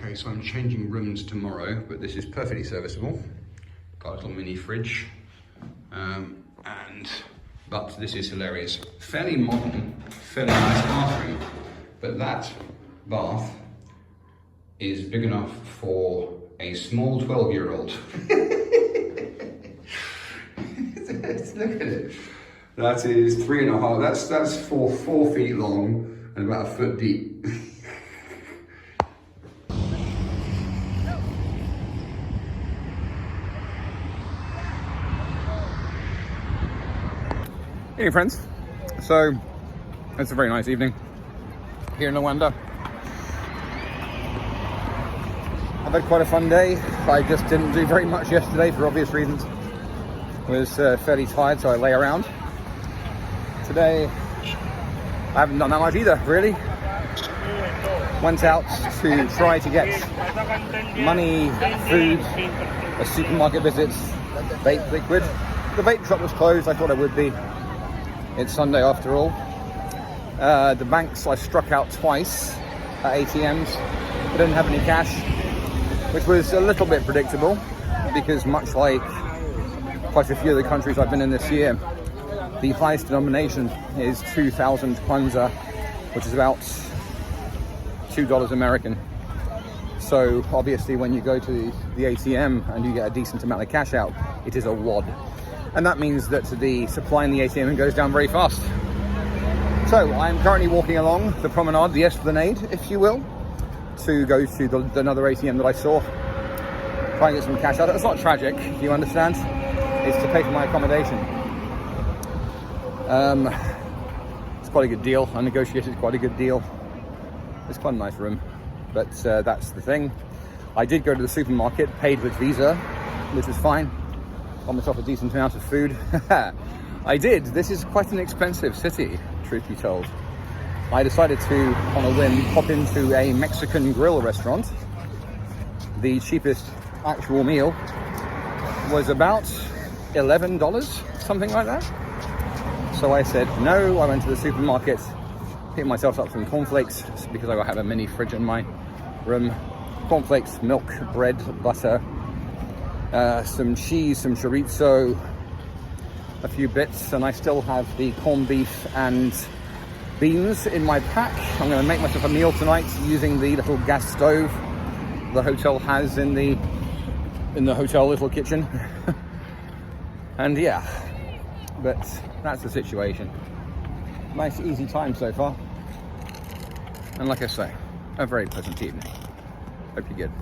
Okay, so I'm changing rooms tomorrow, but this is perfectly serviceable. Got a little mini fridge, but this is hilarious. Fairly modern, fairly nice bathroom, but that bath is big enough for a small 12-year-old. Look at it. That is 3.5. That's 4 feet long and about a foot deep. Hey friends, so it's a very nice evening here in Luanda. I've had quite a fun day. I just didn't do very much yesterday for obvious reasons. I was fairly tired, so I lay around. Today I haven't done that much either, really. Went out to try to get money, food, a supermarket visit, vape liquid. The vape shop was closed. I thought it would be. It's Sunday after all. The banks I struck out twice at ATMs. I didn't have any cash, which was a little bit predictable because much like quite a few of the countries I've been in this year, the highest denomination is 2,000 kwanza, which is about $2 American. So obviously when you go to the ATM and you get a decent amount of cash out, it is a wad. And that means that the supply in the ATM goes down very fast. So I'm currently walking along the promenade, the Esplanade, if you will, to go to another ATM that I saw, try and get some cash out. It's not tragic, you understand? It's to pay for my accommodation. It's quite a good deal. I negotiated quite a good deal. It's quite a nice room, but that's the thing. I did go to the supermarket, paid with Visa, which was fine. Got myself a decent amount of food. I did. This is quite an expensive city, truth be told. I decided to, on a whim, pop into a Mexican grill restaurant. The cheapest actual meal was about $11, something like that. So I said no. I went to the supermarket, picked myself up some cornflakes because I have a mini fridge in my room. Cornflakes, milk, bread, butter, some cheese, some chorizo, a few bits, and I still have the corned beef and beans in my pack. I'm going to make myself a meal tonight using the little gas stove the hotel has in the hotel little kitchen. And yeah, but that's the situation. Nice easy time so far, and like I say, a very pleasant evening. Hope you're good.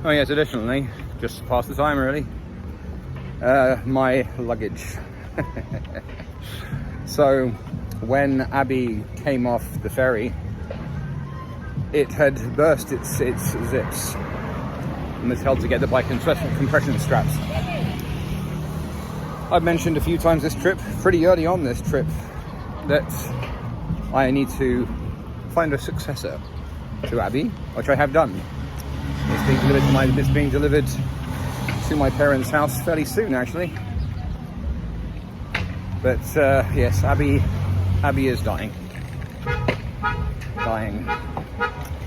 Oh yes, additionally, just to pass the time really, my luggage. So when Abby came off the ferry, it had burst its zips and was held together by compression straps. I've mentioned a few times this trip, pretty early on this trip, that I need to find a successor to Abby, which I have done. It's being delivered to my parents' house fairly soon, actually. But yes, Abby is dying.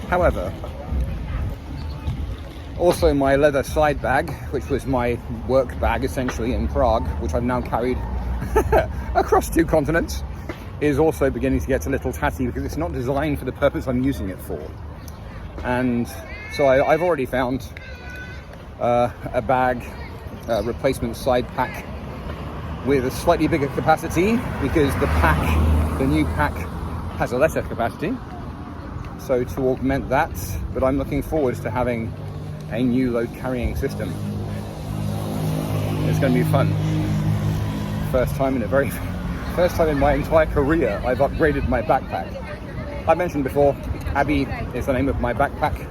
However, also my leather side bag, which was my work bag essentially in Prague, which I've now carried across 2 continents, is also beginning to get a little tatty because it's not designed for the purpose I'm using it for. And so I've already found a bag, replacement side pack with a slightly bigger capacity because the new pack has a lesser capacity. So to augment that, but I'm looking forward to having a new load carrying system. It's going to be fun. First time in my entire career I've upgraded my backpack. I mentioned before, Abby is the name of my backpack,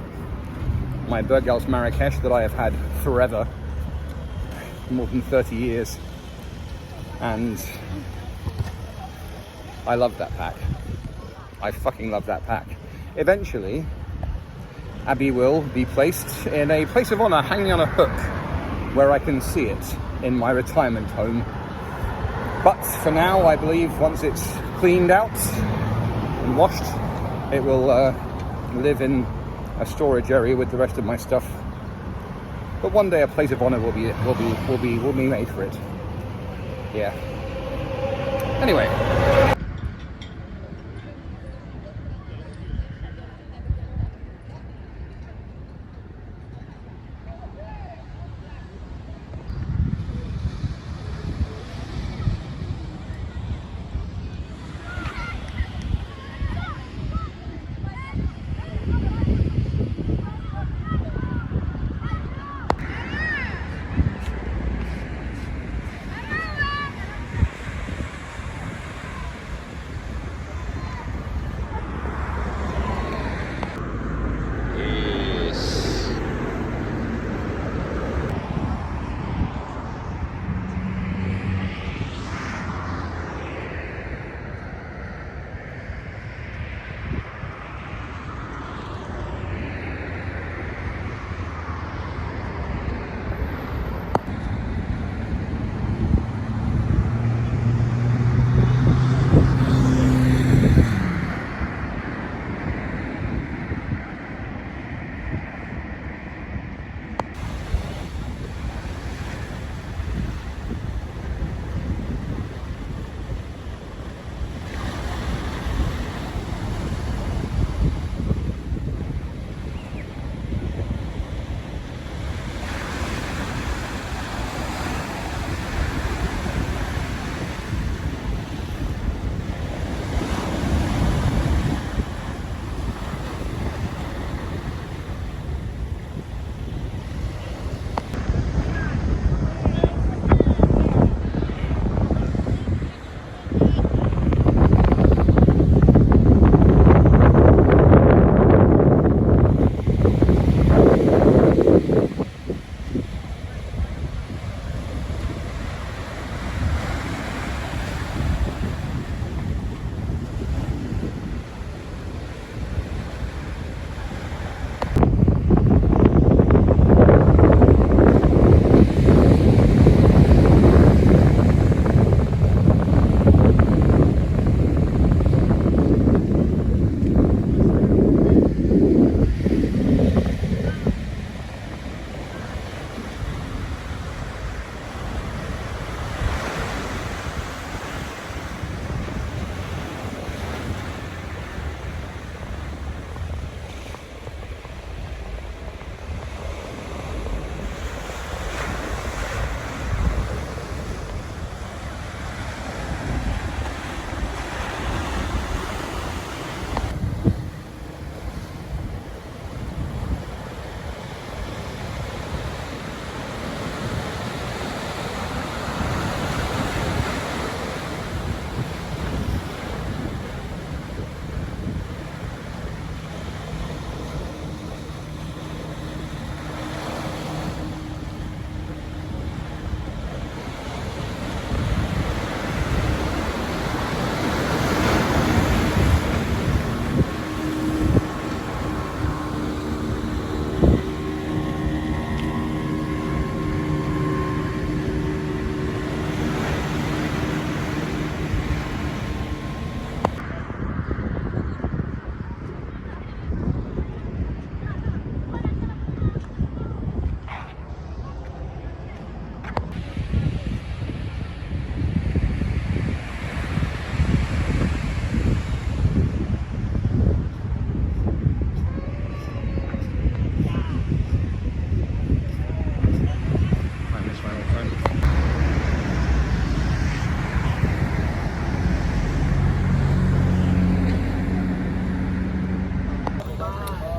my Berghaus Marrakesh that I have had forever, more than 30 years, and I love that pack. I fucking love that pack. Eventually, Abby will be placed in a place of honor, hanging on a hook, where I can see it in my retirement home. But for now, I believe once it's cleaned out and washed, it will live in a storage area with the rest of my stuff. But one day a place of honor will be made for it. Yeah. Anyway.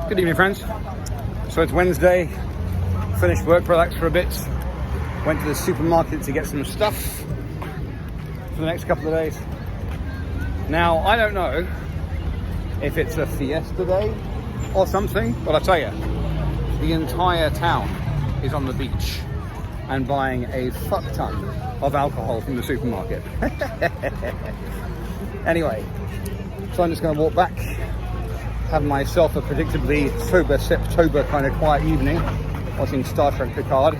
Good evening, friends. So it's Wednesday, finished work, relaxed for a bit, went to the supermarket to get some stuff for the next couple of days. Now, I don't know if it's a fiesta day or something, but I'll tell you, the entire town is on the beach and buying a fuck ton of alcohol from the supermarket. Anyway, so I'm just going to walk back, have myself a predictably sober September kind of quiet evening, watching Star Trek Picard,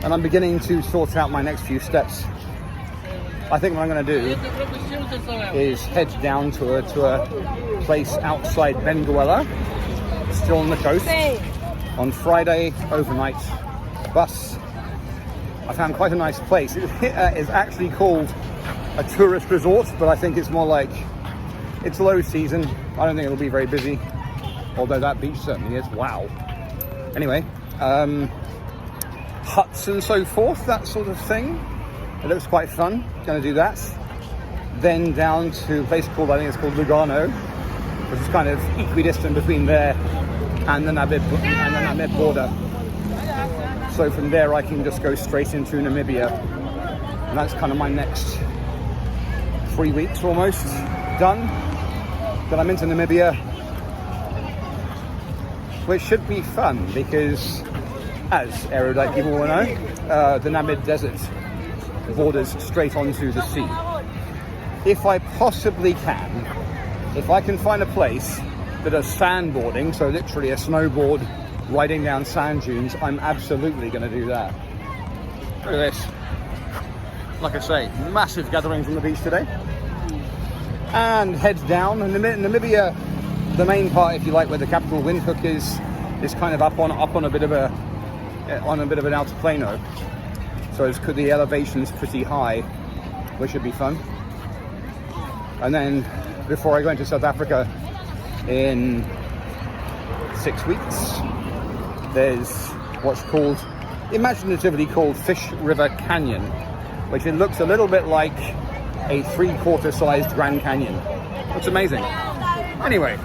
and I'm beginning to sort out my next few steps. I think what I'm going to do is head down to a place outside Benguela still on the coast. On Friday, overnight bus. I found quite a nice place. It's actually called a tourist resort, but I think it's more like, it's low season. I don't think it'll be very busy, although that beach certainly is. Wow. Anyway, huts and so forth, that sort of thing. It looks quite fun. Going to do that. Then down to a place called, I think it's called Lugano, which is kind of equidistant between there and the Namib border. So from there I can just go straight into Namibia, and that's kind of my next 3 weeks almost done. Then I'm into Namibia, which should be fun because, as erudite people will know, the Namib Desert borders straight onto the sea. If I possibly can, if I can find a place that does sandboarding, so literally a snowboard riding down sand dunes, I'm absolutely going to do that. Look at this. Like I say, massive gatherings on the beach today. And head down. And Namibia, the main part, if you like, where the capital Windhoek is kind of up on a bit of an altiplano. So the elevation's pretty high, which should be fun. And then before I go into South Africa in 6 weeks, there's what's called, imaginatively called Fish River Canyon, which it looks a little bit like a 3/4 sized Grand Canyon. It's amazing. Anyway,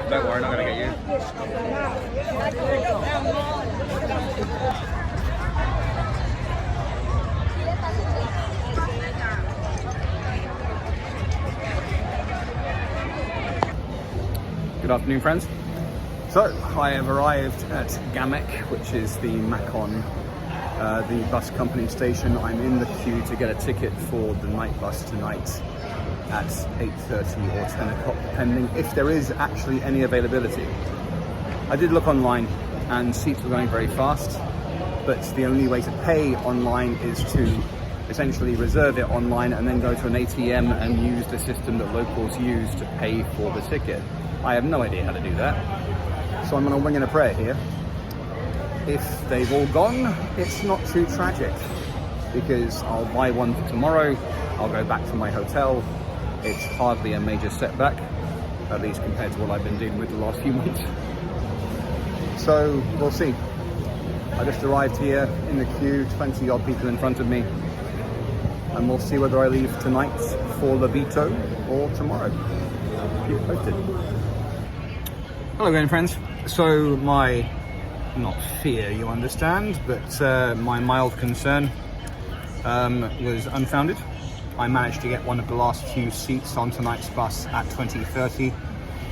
don't worry, I'm not going to get you. Good afternoon, friends. So I have arrived at Gamek, which is the Macon, the bus company station. I'm in the queue to get a ticket for the night bus tonight at 8:30 or 10 o'clock, depending if there is actually any availability. I did look online and seats were going very fast, but the only way to pay online is to essentially reserve it online and then go to an ATM and use the system that locals use to pay for the ticket. I have no idea how to do that, so I'm on a wing and a prayer here. If they've all gone, it's not too tragic, because I'll buy one for tomorrow, I'll go back to my hotel. It's hardly a major setback, at least compared to what I've been dealing with the last few months. So we'll see. I just arrived here in the queue, 20 odd people in front of me, and we'll see whether I leave tonight for Lobito or tomorrow. Keep it posted. Hello again, friends. So my, not fear, you understand, but my mild concern was unfounded. I managed to get one of the last few seats on tonight's bus at 20:30,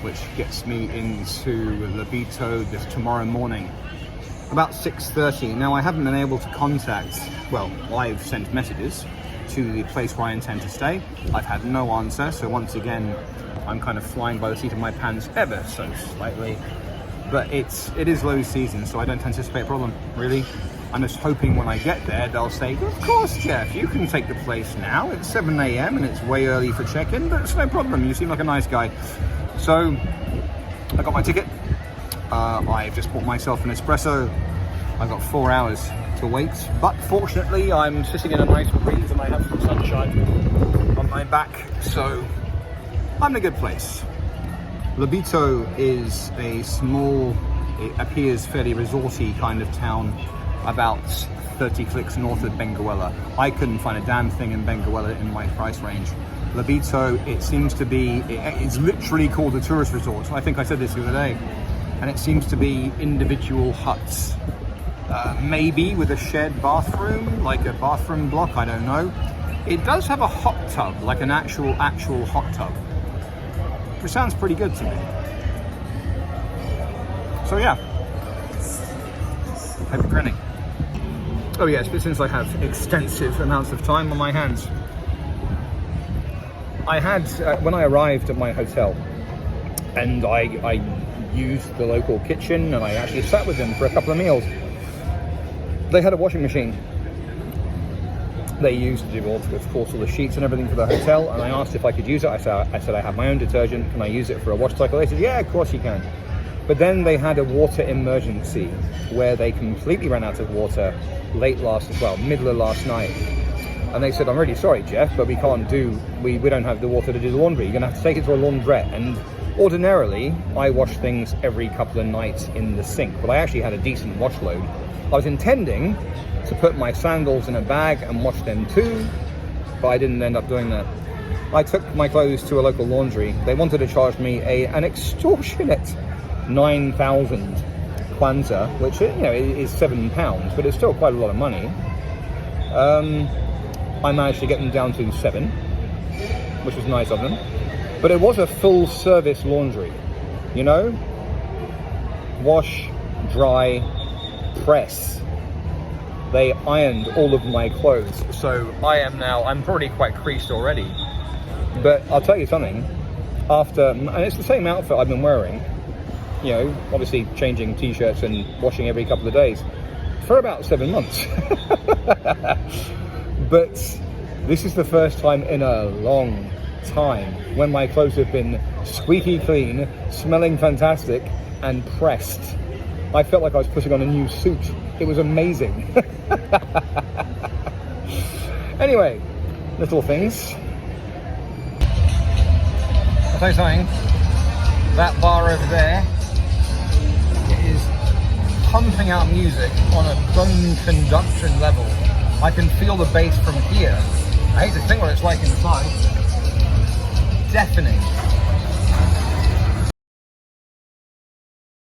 which gets me into Lobito this tomorrow morning, about 6:30. Now, I haven't been able to contact, well, I've sent messages to the place where I intend to stay. I've had no answer, so once again, I'm kind of flying by the seat of my pants ever so slightly. But it is low season, so I don't anticipate a problem, really. I'm just hoping when I get there, they'll say, of course, Jeff, you can take the place now. It's 7 a.m. and it's way early for check-in, but it's no problem. You seem like a nice guy. So I got my ticket. I've just bought myself an espresso. I've got 4 hours to wait, but fortunately I'm sitting in a nice breeze and I have some sunshine on my back, so I'm in a good place. Lobito is a small, it appears fairly resorty kind of town, about 30 clicks north of Benguela. I couldn't find a damn thing in Benguela in my price range. Lobito, it seems to be, it's literally called a tourist resort. I think I said this the other day. And it seems to be individual huts. Maybe with a shared bathroom, like a bathroom block, I don't know. It does have a hot tub, like an actual hot tub, which sounds pretty good to me. So yeah, hope you're grinning. Oh yes, but since I have extensive amounts of time on my hands, I had, when I arrived at my hotel, and I used the local kitchen, and I actually sat with them for a couple of meals. They had a washing machine, they used to do all, of course, all the sheets and everything for the hotel. And I asked if I could use it. I said I have my own detergent. Can I use it for a wash cycle? They said, yeah, of course you can. But then they had a water emergency where they completely ran out of water middle of last night. And they said, I'm really sorry, Jeff, but we don't have the water to do the laundry. You're going to have to take it to a laundrette. And ordinarily, I wash things every couple of nights in the sink, but I actually had a decent wash load. I was intending to put my sandals in a bag and wash them too, but I didn't end up doing that. I took my clothes to a local laundry. They wanted to charge me an extortionate 9,000 kwanza, which is £7, but it's still quite a lot of money. I managed to get them down to 7, which was nice of them. But it was a full service laundry, wash, dry, press. They ironed all of my clothes, so I'm probably quite creased already. But I'll tell you something, and it's the same outfit I've been wearing, obviously changing t-shirts and washing every couple of days for about 7 months. But this is the first time in a long time when my clothes have been squeaky clean, smelling fantastic, and pressed. I felt like I was putting on a new suit. It was amazing. Anyway, little things. I'll tell you something. That bar over there is pumping out music on a bone conduction level. I can feel the bass from here. I hate to think what it's like inside. Deafening.